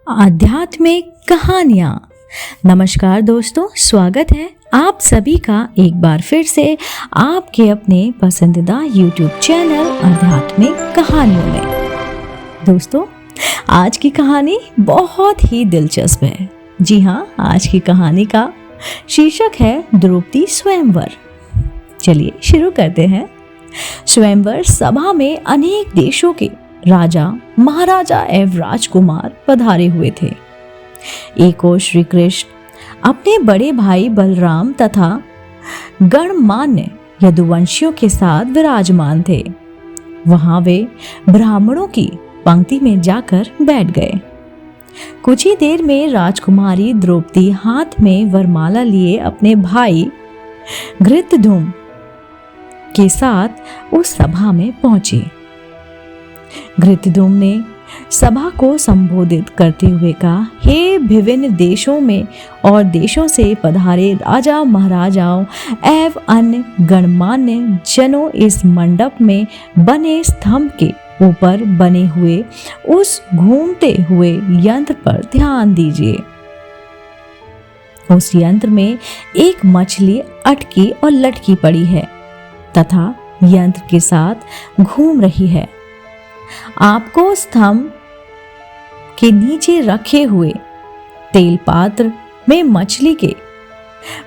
आध्यात्मिक कहानियाँ। नमस्कार दोस्तों, स्वागत है आप सभी का एक बार फिर से आपके अपने पसंदीदा YouTube चैनल आध्यात्मिक कहानियों में। दोस्तों, आज की कहानी बहुत ही दिलचस्प है। जी हाँ, आज की कहानी का शीर्षक है द्रौपदी स्वयंवर। चलिए शुरू करते हैं। स्वयंवर सभा में अनेक देशों के राजा, महाराजा एवं राजकुमार पधारे हुए थे। एक ओर श्री कृष्ण अपने बड़े भाई बलराम तथा गणमान्य यदुवंशियों के साथ विराजमान थे। वहां वे ब्राह्मणों की पंक्ति में जाकर बैठ गए। कुछ ही देर में राजकुमारी द्रौपदी हाथ में वरमाला लिए अपने भाई घृतधूम के साथ उस सभा में पहुंची। घृतधूम ने सभा को संबोधित करते हुए कहा, हे विभिन्न देशों में और देशों से पधारे राजा महाराजाओं एवं अन्य गणमान्य जनों, इस मंडप में बने स्तंभ के ऊपर बने हुए उस घूमते हुए यंत्र पर ध्यान दीजिए। उस यंत्र में एक मछली अटकी और लटकी पड़ी है तथा यंत्र के साथ घूम रही है। आपको स्तंभ के नीचे रखे हुए तेल पात्र में मछली के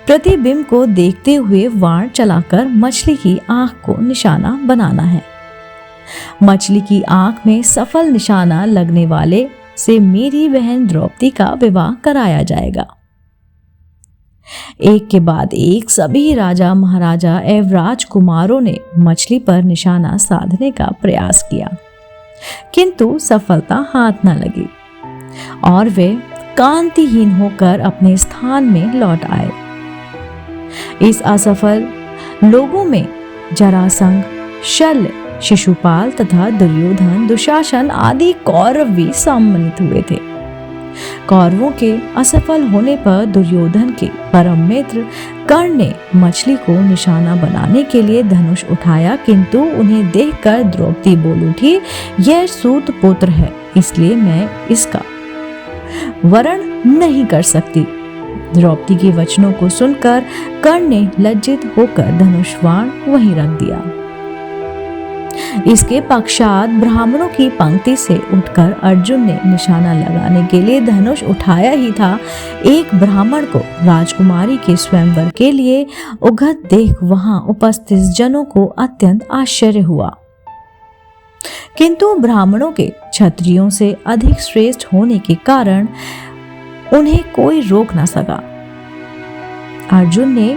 प्रतिबिंब को देखते हुए वाण चलाकर मछली की आंख को निशाना बनाना है। मछली की आंख में सफल निशाना लगने वाले से मेरी बहन द्रौपदी का विवाह कराया जाएगा। एक के बाद एक सभी राजा, महाराजा एवं राजकुमारों ने मछली पर निशाना साधने का प्रयास किया, किंतु सफलता हाथ न लगी और वे कांतिहीन होकर अपने स्थान में लौट आए। इस असफल लोगों में जरासंध, शल्य, शिशुपाल तथा दुर्योधन, दुशासन आदि कौरव भी सम्मिलित हुए थे। कौरवों के असफल होने पर दुर्योधन के परम मित्र कर्ण ने मछली को निशाना बनाने के लिए धनुष उठाया, किंतु उन्हें देखकर द्रौपदी बोल उठी, यह सूत पुत्र है, इसलिए मैं इसका वरण नहीं कर सकती। द्रौपदी के वचनों को सुनकर कर्ण ने लज्जित होकर धनुष बाण वहीं रख दिया। इसके पश्चात ब्राह्मणों की पंक्ति से उठकर अर्जुन ने निशाना लगाने के लिए धनुष उठाया ही था। एक ब्राह्मण को राजकुमारी के स्वयंवर के लिए उगत देख वहां उपस्थित जनों को अत्यंत आश्चर्य हुआ, किंतु ब्राह्मणों के क्षत्रियों से अधिक श्रेष्ठ होने के कारण उन्हें कोई रोक न सका। अर्जुन ने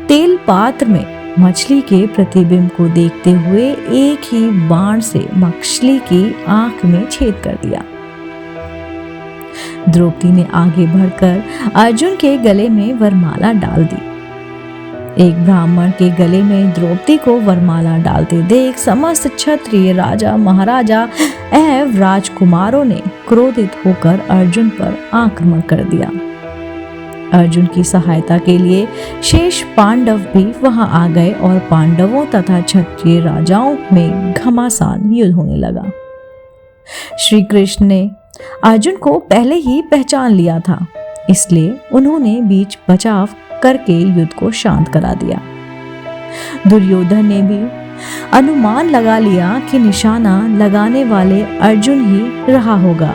तेल पात्र में मछली के प्रतिबिंब को देखते हुए एक ही बाण से मछली की आंख में छेद कर दिया। द्रौपदी ने आगे बढ़कर अर्जुन के गले में वरमाला डाल दी। एक ब्राह्मण के गले में द्रौपदी को वरमाला डालते देख समस्त क्षत्रिय, राजा, महाराजा एवं राजकुमारों ने क्रोधित होकर अर्जुन पर आक्रमण कर दिया। अर्जुन की सहायता के लिए शेष पांडव भी वहां आ गए और पांडवों तथा क्षत्रिय राजाओं में घमासान युद्ध होने लगा। श्री कृष्ण ने अर्जुन को पहले ही पहचान लिया था, इसलिए उन्होंने बीच बचाव करके युद्ध को शांत करा दिया। दुर्योधन ने भी अनुमान लगा लिया कि निशाना लगाने वाले अर्जुन ही रहा होगा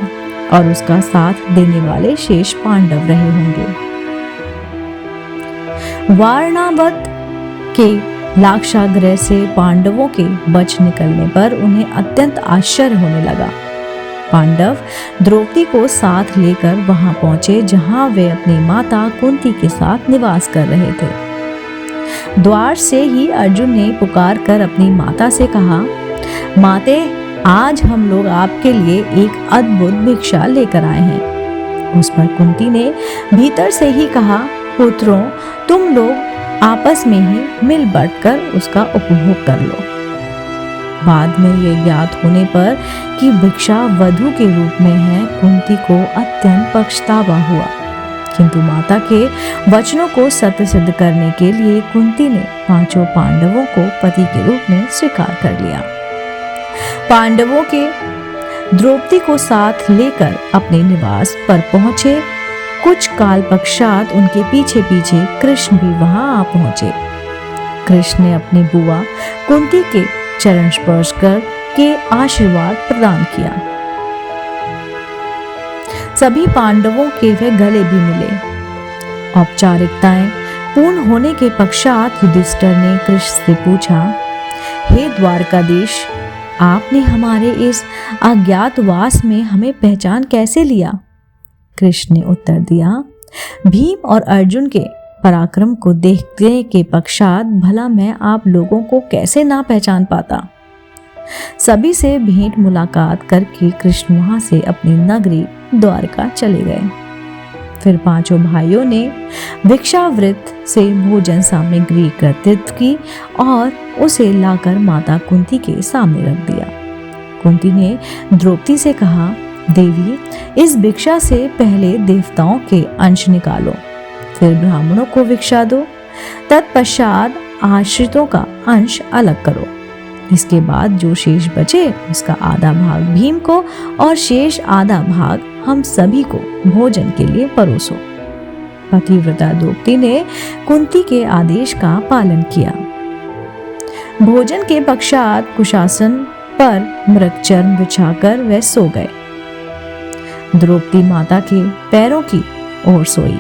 और उसका साथ देने वाले शेष पांडव रहे होंगे। वारणावत के लाक्षागृह से पांडवों के बच निकलने पर उन्हें अत्यंत आश्चर्य होने लगा। पांडव द्रौपदी को साथ लेकर वहां पहुंचे, जहां वे अपनी माता कुंती के साथ निवास कर रहे थे। द्वार से ही अर्जुन ने पुकार कर अपनी माता से कहा, माते, आज हम लोग आपके लिए एक अद्भुत भिक्षा लेकर आए हैं। उस पर कुंती ने भीतर से ही कहा, पुत्रों, तुम लोग आपस में ही मिल बांटकर उसका उपभोग कर लो। बाद में ये ज्ञात होने पर कि भिक्षा वधु के रूप में है, कुंती को अत्यंत पछतावा हुआ, किंतु माता के वचनों को सत्य सिद्ध करने के लिए कुंती ने पांचों पांडवों को पति के रूप में स्वीकार कर लिया। पांडवों के द्रौपदी को साथ लेकर अपने निवास पर पहुंचे। कुछ काल पश्चात उनके पीछे पीछे कृष्ण भी वहां आ पहुंचे। कृष्ण ने अपनी बुआ कुंती के चरण स्पर्श कर के आशीर्वाद प्रदान किया। सभी पांडवों के वे गले भी मिले। औपचारिकताएं पूर्ण होने के पश्चात युधिष्ठिर ने कृष्ण से पूछा, हे द्वारकाधीश, आपने हमारे इस अज्ञातवास में हमें पहचान कैसे लिया? कृष्ण ने उत्तर दिया, भीम और अर्जुन के पराक्रम को देखने के पश्चात भला मैं आप लोगों को कैसे ना पहचान पाता। सभी से भेंट मुलाकात करके कृष्ण वहां से अपनी नगरी द्वारका चले गए। फिर पांचों भाइयों ने भिक्षावृत्त से भोजन सामग्री एकत्रित की और उसे लाकर माता कुंती के सामने रख दिया। कुंती ने द्रौपदी से कहा, देवी, इस भिक्षा से पहले देवताओं के अंश निकालो, फिर ब्राह्मणों को भिक्षा दो, तत्पश्चात आश्रितों का अंश अलग करो। इसके बाद जो शेष बचे उसका आधा भाग भीम को और शेष आधा भाग हम सभी को भोजन के लिए परोसो। पतिव्रता द्रौपदी ने कुंती के आदेश का पालन किया। भोजन के पश्चात कुशासन पर मृगचर्म बिछाकर वह सो गए। द्रौपदी माता के पैरों की ओर सोई।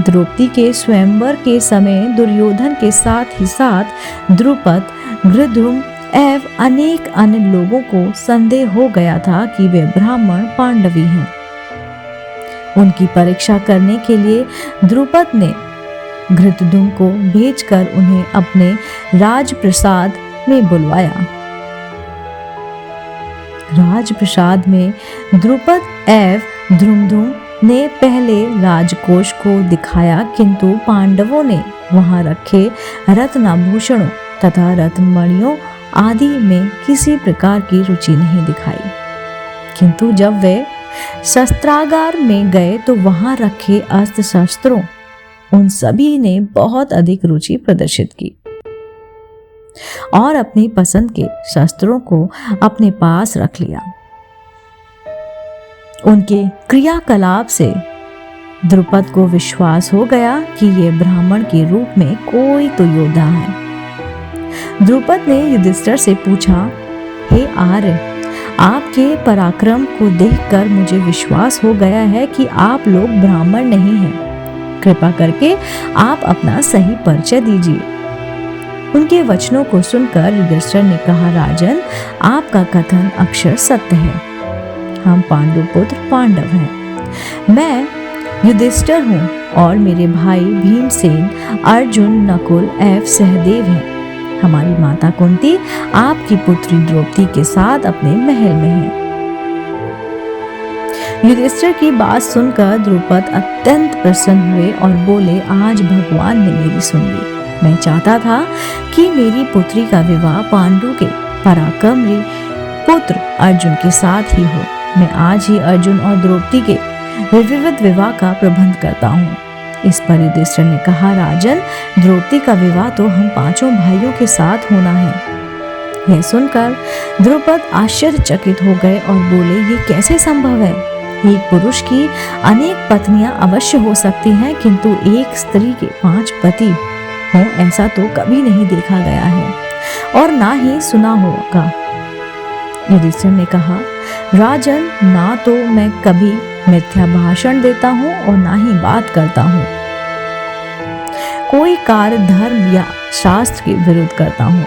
द्रौपदी के स्वयंवर के समय दुर्योधन के साथ ही साथ द्रुपद, घृतध्रुम एवं अनेक अन्य लोगों को संदेह हो गया था कि वे ब्राह्मण पांडवी हैं। उनकी परीक्षा करने के लिए द्रुपद ने घृतध्रुम को भेजकर उन्हें अपने राजप्रसाद में बुलवाया। राजप्रसाद में द्रुपद एवं धृमधुम ने पहले राजकोष को दिखाया, किंतु पांडवों ने वहां रखे रत्नाभूषणों तथा रत्नमणियों आदि में किसी प्रकार की रुचि नहीं दिखाई। किंतु जब वे शस्त्रागार में गए तो वहां रखे अस्त्र शस्त्रों उन सभी ने बहुत अधिक रुचि प्रदर्शित की और अपनी पसंद के शस्त्रों को अपने पास रख लिया। उनके क्रियाकलाप से द्रुपद को विश्वास हो गया कि ये ब्राह्मण के रूप में कोई तो योद्धा है। द्रुपद ने युधिष्ठिर से पूछा, हे आर्य, आपके पराक्रम को देखकर मुझे विश्वास हो गया है कि आप लोग ब्राह्मण नहीं हैं। कृपा करके आप अपना सही परिचय दीजिए। उनके वचनों को सुनकर युधिष्ठिर ने कहा, राजन, आपका कथन अक्षर सत्य है। हम पांडुपुत्र पांडव हैं। मैं युधिष्ठिर हूँ और मेरे भाई भीमसेन, अर्जुन, नकुल एवं सहदेव हैं। हमारी माता कुंती आपकी पुत्री द्रौपदी के साथ अपने महल में है। युधिष्ठिर की बात सुनकर द्रुपद अत्यंत प्रसन्न हुए और बोले, आज भगवान ने मेरी सुन ली। मैं चाहता था कि मेरी पुत्री का विवाह पांडु के पराक्रमी पुत्र अर्जुन के साथ ही हो। मैं आज ही अर्जुन और द्रौपदी के विविध विवाह का प्रबंध करता हूँ। इस पर युधिष्ठिर ने कहा, राजन, द्रौपदी का विवाह तो हम पांचों भाइयों के साथ होना है। यह सुनकर द्रुपद आश्चर्यचकित हो गए और बोले, ये कैसे संभव है? एक पुरुष की अनेक पत्नियां अवश्य हो सकती हैं, किंतु एक स्त्री के 5 पति हो ऐसा तो कभी नहीं देखा गया है और ना ही सुना होगा। युधिष्ठिर ने कहा, राजन, ना तो मैं कभी मिथ्या भाषण देता हूँ और ना ही बात करता हूँ। कोई कार्य धर्म या शास्त्र के विरुद्ध करता हूँ।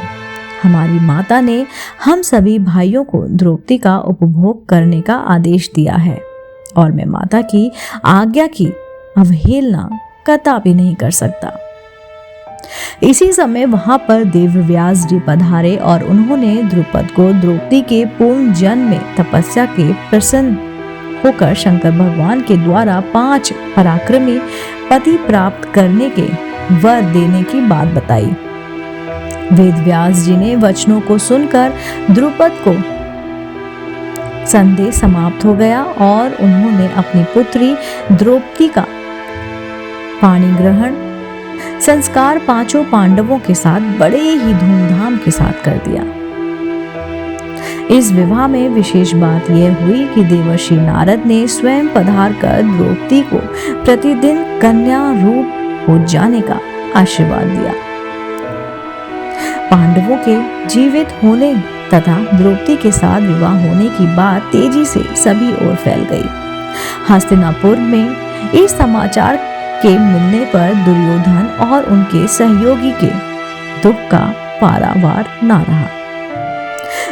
हमारी माता ने हम सभी भाइयों को द्रौपदी का उपभोग करने का आदेश दिया है और मैं माता की आज्ञा की अवहेलना कदापि नहीं कर सकता। इसी समय वहां पर देवव्यास जी पधारे और उन्होंने द्रुपद को द्रौपदी के पूर्ण जन्म में तपस्या के प्रसन्न होकर शंकर भगवान के द्वारा 5 पराक्रमी पति प्राप्त करने के वर देने की बात बताई। वेदव्यास जी ने वचनों को सुनकर द्रुपद को संदेह समाप्त हो गया और उन्होंने अपनी पुत्री द्रौपदी का पाणी ग्रहण संस्कार 5 पांडवों के साथ बड़े ही धूमधाम के साथ कर दिया। इस विवाह में विशेष बात यह हुई कि देवर्षि नारद ने स्वयं पधार कर द्रौपदी को प्रतिदिन कन्या रूप हो जाने का आशीर्वाद दिया। पांडवों के जीवित होने तथा द्रौपदी के साथ विवाह होने की बात तेजी से सभी ओर फैल गई। हस्तिनापुर में इस समाचार के मिलने पर दुर्योधन और उनके सहयोगी के दुख का पारावार न रहा।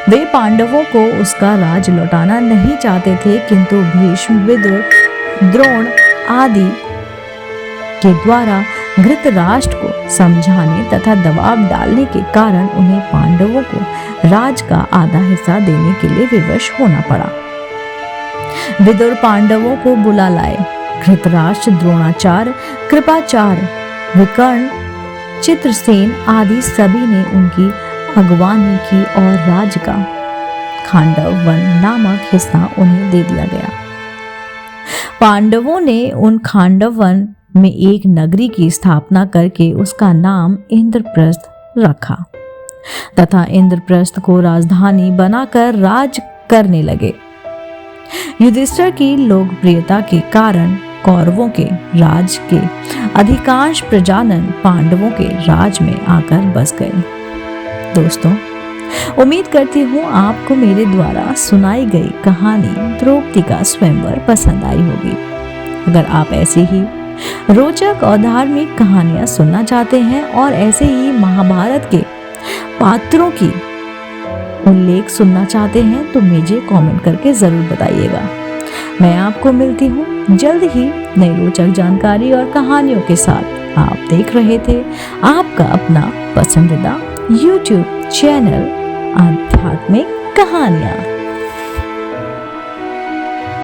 वे पांडवों को उसका राज लौटाना नहीं चाहते थे, किंतु भीष्म, विदुर, द्रोण आदि के द्वारा धृतराष्ट्र को समझाने तथा दबाव डालने के कारण उन्हें पांडवों को राज का आधा हिस्सा देने के लिए विवश होना पड़ा। विदुर पांडवों को बुला लाए। धृतराष्ट्र, द्रोणाचार्य, कृपाचार्य, विकर्ण, चित्रसेन आदि सभी ने उनकी अगवानी की और राज का खांडव वन नामक हिस्सा उन्हें दे दिया गया। पांडवों ने उन खांडव वन में एक नगरी की स्थापना करके उसका नाम इंद्रप्रस्थ रखा तथा इंद्रप्रस्थ को राजधानी बनाकर राज करने लगे। युधिष्ठिर की लोकप्रियता के कारण कौरवों के राज के अधिकांश प्रजाजन पांडवों के राज में आकर बस गए। दोस्तों, उम्मीद करती हूँ आपको मेरे द्वारा सुनाई गई कहानी द्रौपदी का स्वयंवर पसंद आई होगी। अगर आप ऐसी ही रोचक और धार्मिक कहानियां सुनना चाहते हैं और ऐसे ही महाभारत के पात्रों की उल्लेख सुनना चाहते हैं तो मुझे कमेंट करके जरूर बताइएगा। मैं आपको मिलती हूँ जल्द ही नई रोचक जानकारी और कहानियों के साथ। आप देख रहे थे आपका अपना पसंदीदा YouTube चैनल आध्यात्मिक कहानियां।